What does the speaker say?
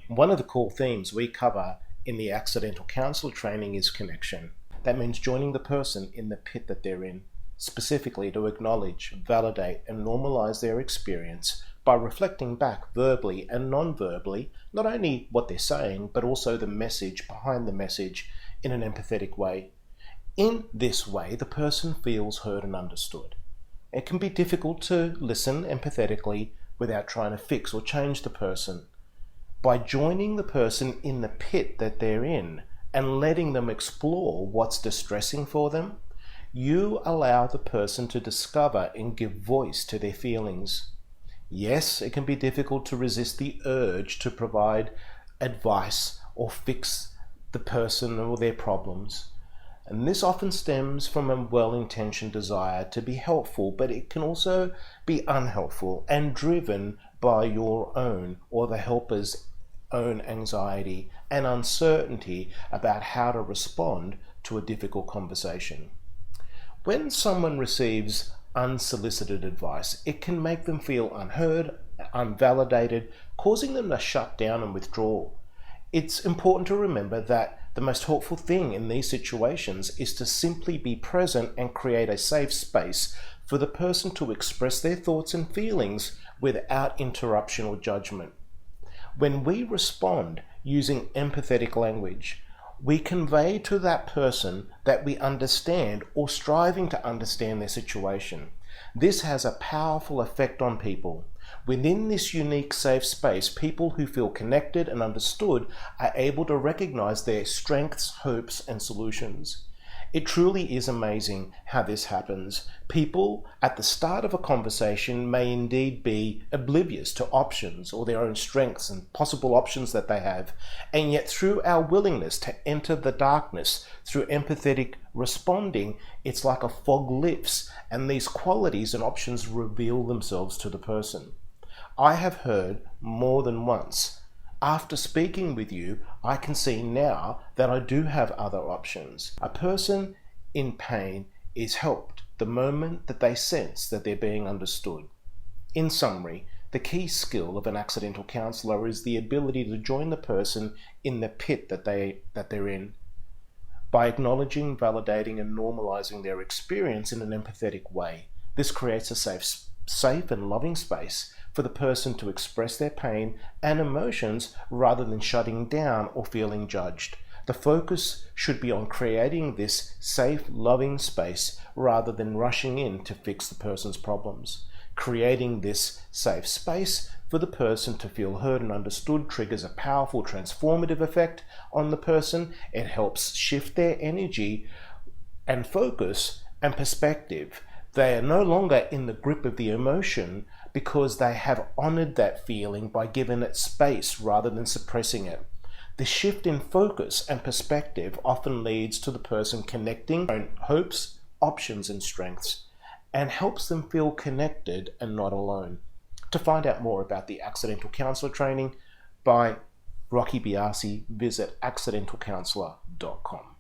One of the core themes we cover in the Accidental Counsellor Training is connection. That means joining the person in the pit that they're in, specifically to acknowledge, validate, and normalise their experience by reflecting back verbally and non-verbally, not only what they're saying, but also the message behind the message in an empathetic way. In this way, the person feels heard and understood. It can be difficult to listen empathetically without trying to fix or change the person. By joining the person in the pit that they're in and letting them explore what's distressing for them, you allow the person to discover and give voice to their feelings. Yes, it can be difficult to resist the urge to provide advice or fix the person or their problems. And this often stems from a well-intentioned desire to be helpful, but it can also be unhelpful and driven by your own or the helper's own anxiety and uncertainty about how to respond to a difficult conversation. When someone receives unsolicited advice, it can make them feel unheard, unvalidated, causing them to shut down and withdraw. It's important to remember that the most helpful thing in these situations is to simply be present and create a safe space for the person to express their thoughts and feelings without interruption or judgment. When we respond using empathetic language, we convey to that person that we understand or striving to understand their situation. This has a powerful effect on people. Within this unique safe space, people who feel connected and understood are able to recognize their strengths, hopes, and solutions. It truly is amazing how this happens. People at the start of a conversation may indeed be oblivious to options or their own strengths and possible options that they have, and yet through our willingness to enter the darkness, through empathetic responding, it's like a fog lifts and these qualities and options reveal themselves to the person. I have heard more than once, after speaking with you, I can see now that I do have other options. A person in pain is helped the moment that they sense that they're being understood. In summary, the key skill of an accidental counsellor is the ability to join the person in the pit that they're in. By acknowledging, validating, and normalising their experience in an empathetic way, this creates a safe and loving space for the person to express their pain and emotions rather than shutting down or feeling judged. The focus should be on creating this safe, loving space rather than rushing in to fix the person's problems. Creating this safe space for the person to feel heard and understood triggers a powerful transformative effect on the person. It helps shift their energy and focus and perspective. They are no longer in the grip of the emotion because they have honored that feeling by giving it space rather than suppressing it. The shift in focus and perspective often leads to the person connecting their own hopes, options, and strengths, and helps them feel connected and not alone. To find out more about the Accidental Counsellor Training by Rocky Biasi, visit accidentalcounsellor.com.